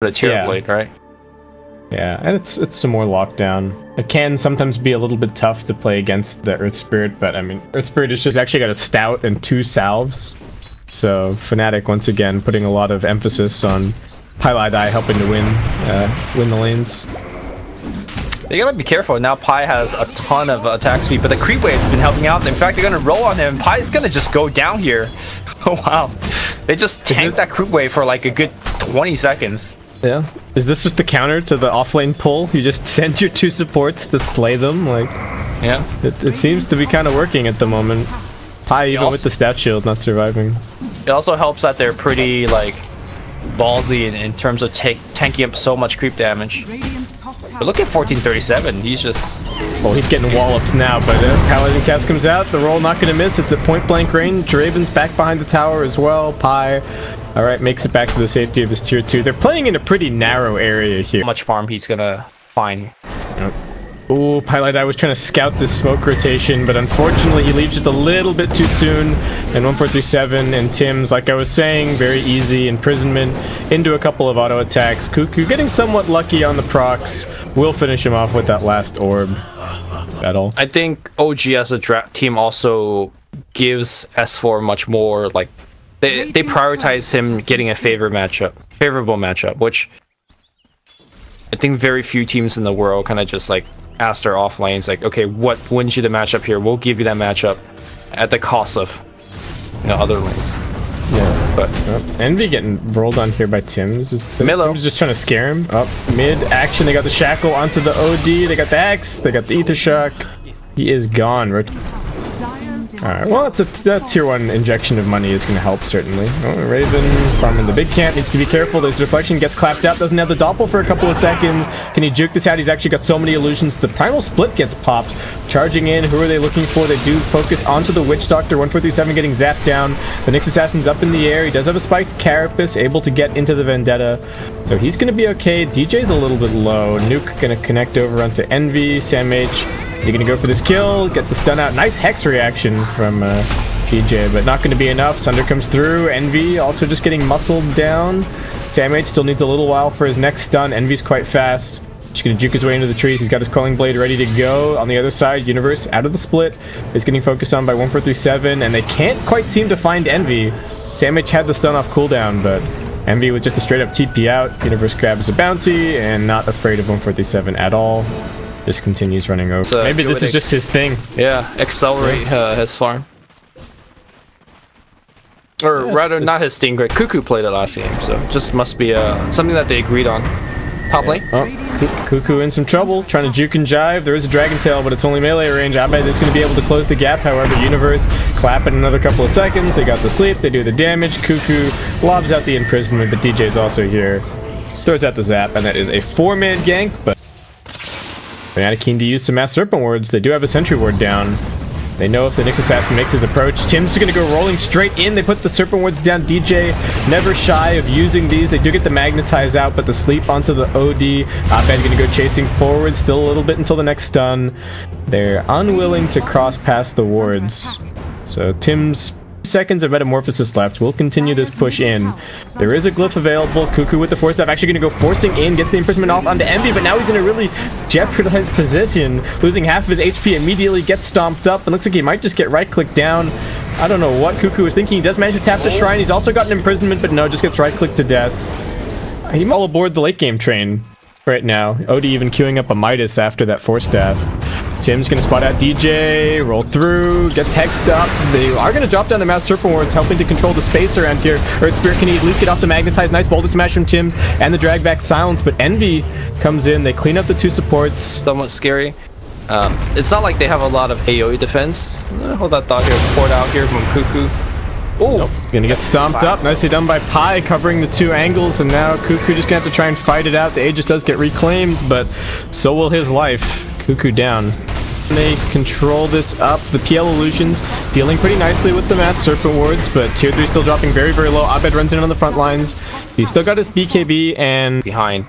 the tier blade, right? Yeah, and it's some more lockdown. It can sometimes be a little bit tough to play against the Earth Spirit, but I mean, Earth Spirit has just actually got a stout and 2 salves. So Fnatic once again putting a lot of emphasis on PGL helping to win the lanes. You gotta be careful. Now Pi has a ton of attack speed, but the creep wave's been helping out. In fact, they're gonna roll on him. Pi's gonna just go down here. Oh wow. They just tanked that creep wave for like a good 20 seconds. Yeah. Is this just the counter to the offlane pull? You just send your 2 supports to slay them? Like, yeah. It seems to be kind of working at the moment. Pi, even with the stat shield, not surviving. It also helps that they're pretty, like, ballsy in terms of tanking up so much creep damage. But look at 1437. He's just... Well, he's getting walloped now, but Paladin cast comes out. The roll not going to miss. It's at point blank range. Draven's back behind the tower as well. Pi, alright, makes it back to the safety of his tier 2. They're playing in a pretty narrow area here. How much farm he's going to find. Yep. Ooh, PGL was trying to scout this smoke rotation, but unfortunately he leaves just a little bit too soon. And 1437 and Tim's, like I was saying, very easy imprisonment into a couple of auto attacks. Cuckoo getting somewhat lucky on the procs. Will finish him off with that last orb battle. I think OG as a team also gives S4 much more, like, they prioritize him getting a favorable matchup, which I think very few teams in the world kind of just like ask their off lanes like, okay, what wins you the matchup here? We'll give you that matchup at the cost of, you know, other lanes. Yeah, but Envy getting rolled on here by Tim's. Tim's just trying to scare him. Up mid action, they got the shackle onto the OD. They got the X. They got the Ether Shock. He is gone. Alright, well, that tier 1 injection of money is going to help, certainly. Oh, Raven farming the big camp, needs to be careful. There's deflection, gets clapped out, doesn't have the doppel for a couple of seconds. Can he juke this out? He's actually got so many illusions. The primal split gets popped. Charging in, who are they looking for? They do focus onto the Witch Doctor. 1437 getting zapped down. The Nyx Assassin's up in the air. He does have a spiked Carapace, able to get into the Vendetta. So he's going to be okay. DJ's a little bit low. Nuke going to connect over onto Envy. Sam H. Is he going to go for this kill? Gets the stun out. Nice Hex reaction from PJ, but not going to be enough. Sunder comes through. Envy also just getting muscled down. Sam H still needs a little while for his next stun. Envy's quite fast. Just going to juke his way into the trees. He's got his Calling Blade ready to go. On the other side, Universe out of the split is getting focused on by 1437, and they can't quite seem to find Envy. Sam H had the stun off cooldown, but Envy with just a straight up TP out. Universe grabs a bounty and not afraid of 1437 at all. Just continues running over. So maybe this is just his thing. Yeah, accelerate his farm. Or yeah, rather, not his thing. Great. Cuckoo played it last game, so just must be something that they agreed on. Top lane. Oh, Cuckoo in some trouble, trying to juke and jive. There is a Dragon Tail, but it's only melee range. I bet it's going to be able to close the gap. However, Universe clap in another couple of seconds. They got the sleep. They do the damage. Cuckoo lobs out the imprisonment, but DJ's also here. Throws out the zap, and that is a 4-man gank, but Fnatic keen to use some Mass Serpent Wards. They do have a Sentry Ward down. They know if the Nyx Assassin makes his approach, Tim's going to go rolling straight in. They put the Serpent Wards down. DJ never shy of using these. They do get the Magnetize out, but the sleep onto the OD. Abed going to go chasing forward. Still a little bit until the next stun. They're unwilling to cross past the wards. So Tim's seconds of Metamorphosis left. We'll continue this push in. There is a glyph available. Cuckoo with the force dive actually going to go forcing in, gets the imprisonment off onto Envy, but now he's in a really jeopardized position, losing half of his HP immediately, gets stomped up, and looks like he might just get right-clicked down. I don't know what Cuckoo was thinking. He does manage to tap the shrine. He's also got an imprisonment, but no, just gets right-clicked to death. He's all aboard the late game train right now. Odie even queuing up a Midas after that force staff. Tim's going to spot out DJ, roll through, gets hexed up. They are going to drop down the Mass Serpent Wards, helping to control the space around here. Earth Spirit can at least get off the Magnetize. Nice boulder smash from Tim's and the drag back silence, but Envy comes in. They clean up the 2 supports. Somewhat scary. It's not like they have a lot of AoE defense. Hold that thought here. Poured out here from Cuckoo. Oh, nope. Gonna get stomped up. Nicely done by Pi, covering the 2 angles, and now Cuckoo just gonna have to try and fight it out. The Aegis does get reclaimed, but so will his life. Cuckoo down. They control this up. The PL Illusions dealing pretty nicely with the Mass Serpent Wards, but tier 3 still dropping very, very low. Abed runs in on the front lines. He's still got his BKB and behind.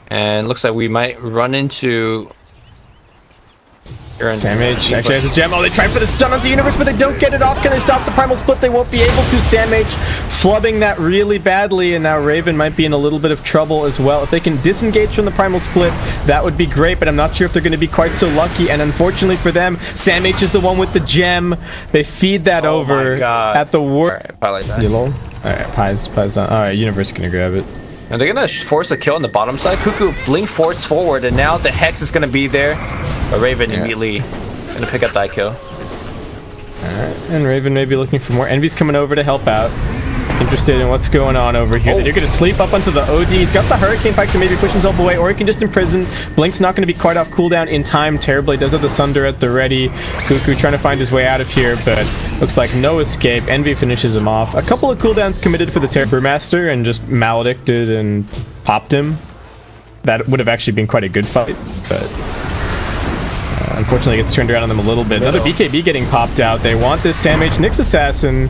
And looks like we might run into Sam H actually has a gem. Oh, they tried for the stun on the Universe, but they don't get it off. Can they stop the Primal Split? They won't be able to. Sam H flubbing that really badly, and now Raven might be in a little bit of trouble as well. If they can disengage from the Primal Split, that would be great, but I'm not sure if they're going to be quite so lucky, and unfortunately for them, Sam H is the one with the gem. They feed that over at the worst. Alright, Pie like that. Alright, Pie's on. Alright, Universe gonna grab it. And they're gonna force a kill on the bottom side. Cuckoo blink force forward, and now the Hex is gonna be there. But Raven immediately gonna pick up that kill. Alright, and Raven may be looking for more. Envy's coming over to help out. Interested in what's going on over here. They're gonna sleep up onto the OD. He's got the Hurricane Pike to maybe push himself away, or he can just imprison. Blink's not gonna be quite off cooldown in time. Terribly does have the Sunder at the ready. Cuckoo trying to find his way out of here, but looks like no escape. Envy finishes him off. A couple of cooldowns committed for the Brewmaster and just maledicted and popped him. That would have actually been quite a good fight, but unfortunately gets turned around on them a little bit. Another BKB getting popped out. They want this Sam H Nyx Assassin.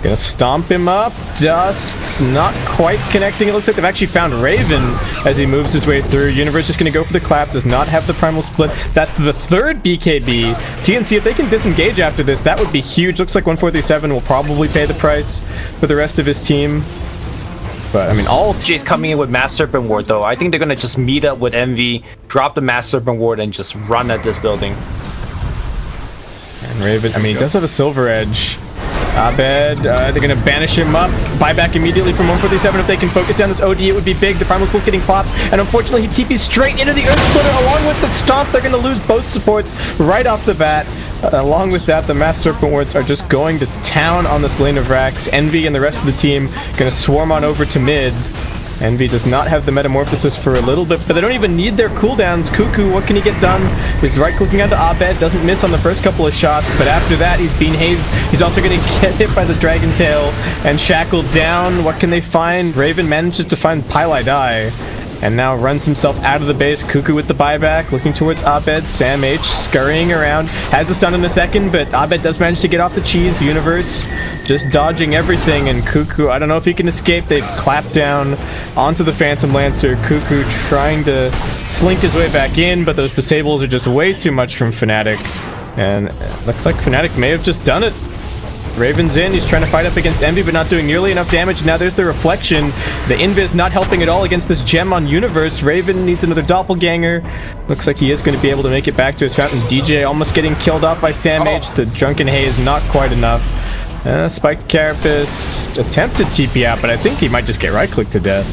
Gonna stomp him up. Dust not quite connecting. It looks like they've actually found Raven as he moves his way through. Universe just gonna go for the clap. Does not have the Primal Split. That's the third BKB. TNC, if they can disengage after this, that would be huge. Looks like 1437 will probably pay the price for the rest of his team. But I mean, all Jay's coming in with Mass Serpent Ward though. I think they're gonna just meet up with Envy, drop the Mass Serpent Ward, and just run at this building. And Raven, I mean, he does have a Silver Edge. Abed, they're gonna banish him up, buy back immediately from 1437. If they can focus down this OD, it would be big. The Primal Split getting popped, and unfortunately he TP's straight into the Earth Splitter along with the Stomp. They're gonna lose both supports right off the bat. Along with that, the Mass Serpent Wards are just going to town on this lane of Rax. Envy and the rest of the team gonna swarm on over to mid. Envy does not have the Metamorphosis for a little bit, but they don't even need their cooldowns. Cuckoo, what can he get done? He's right-clicking onto Abed, doesn't miss on the first couple of shots, but after that, he's being hazed. He's also going to get hit by the Dragon Tail and shackled down. What can they find? Raven manages to find Pylai Die, and now runs himself out of the base. Cuckoo with the buyback, looking towards Abed. Sam H scurrying around, has the stun in a second, but Abed does manage to get off the cheese. Universe just dodging everything, and Cuckoo, I don't know if he can escape. They've clapped down onto the Phantom Lancer. Cuckoo trying to slink his way back in, but those disables are just way too much from Fnatic, and it looks like Fnatic may have just done it. Raven's in, he's trying to fight up against Envy, but not doing nearly enough damage. Now there's the Reflection. The Invis not helping at all against this gem on Universe. Raven needs another Doppelganger. Looks like he is going to be able to make it back to his fountain. DJ almost getting killed off by Sam H. The Drunken Haze not quite enough. Spiked Carapace attempted TP out, but I think he might just get right-clicked to death.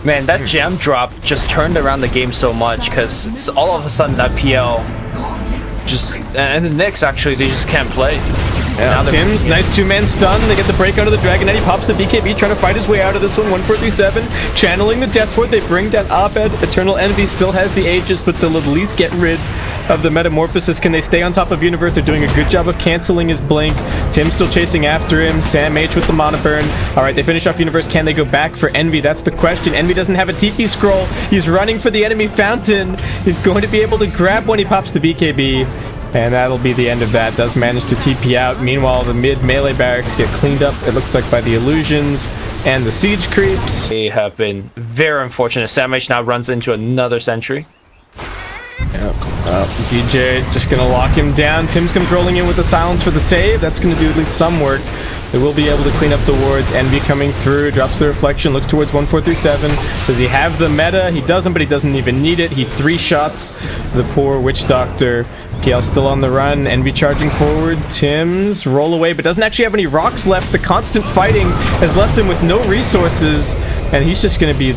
Man, that gem drop just turned around the game so much, because all of a sudden that PL just, and the Knicks actually, they just can't play. Yeah, Tim's nice two-man stun. They get the break out of the Dragon Knight. He pops the BKB, trying to fight his way out of this one. 1437, channeling the Death Ward. They bring down Abed. Eternal Envy still has the Aegis, but they'll at least get rid of the Metamorphosis. Can they stay on top of Universe? They're doing a good job of canceling his blink. Tim's still chasing after him. Sam H with the Mana Burn. Alright, they finish off Universe. Can they go back for Envy? That's the question. Envy doesn't have a TP scroll. He's running for the enemy fountain. He's going to be able to grab when he pops the BKB. And that'll be the end of that. Does manage to TP out. Meanwhile, the mid melee barracks get cleaned up, it looks like, by the illusions and the siege creeps. They have been very unfortunate. Sam H now runs into another sentry. Yep. DJ just gonna lock him down. Tim's comes rolling in with the silence for the save. That's gonna do at least some work. They will be able to clean up the wards. Envy coming through, drops the reflection, looks towards 1437. Does he have the meta? He doesn't, but he doesn't even need it. He 3-shots the poor Witch Doctor. KL still on the run. Envy charging forward. Tim's roll away, but doesn't actually have any rocks left. The constant fighting has left him with no resources, and he's just gonna be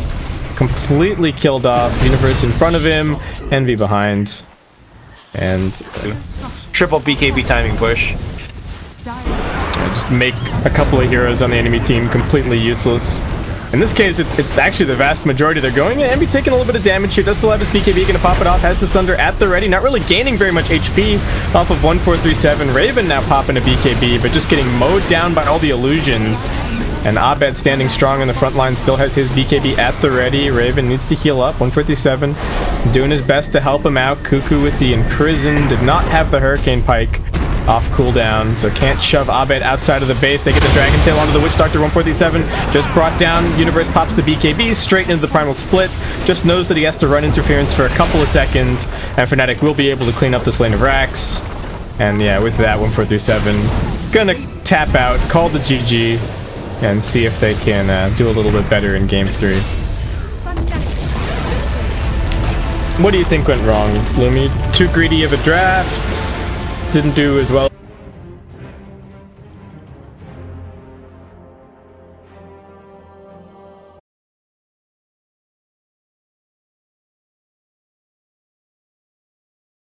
completely killed off. Universe in front of him, Envy behind, and triple BKB timing push. Just make a couple of heroes on the enemy team completely useless. In this case, it's actually the vast majority they're going. Envy taking a little bit of damage here. Does still have his BKB, gonna pop it off. Has the Sunder at the ready. Not really gaining very much HP off of 1437. Raven now popping a BKB, but just getting mowed down by all the illusions. And Abed standing strong in the front line, still has his BKB at the ready. Raven needs to heal up. 147, doing his best to help him out. Cuckoo with the Imprison, did not have the Hurricane Pike. off cooldown, so can't shove Abed outside of the base. They get the Dragon Tail onto the Witch Doctor. 147 just brought down. Universe pops the BKB straight into the Primal Split. Just knows that he has to run interference for a couple of seconds, and Fnatic will be able to clean up this lane of Rax. And yeah, with that, 1437 gonna tap out, call the GG, and see if they can do a little bit better in Game 3. What do you think went wrong, Lumi? Too greedy of a draft? Didn't do as well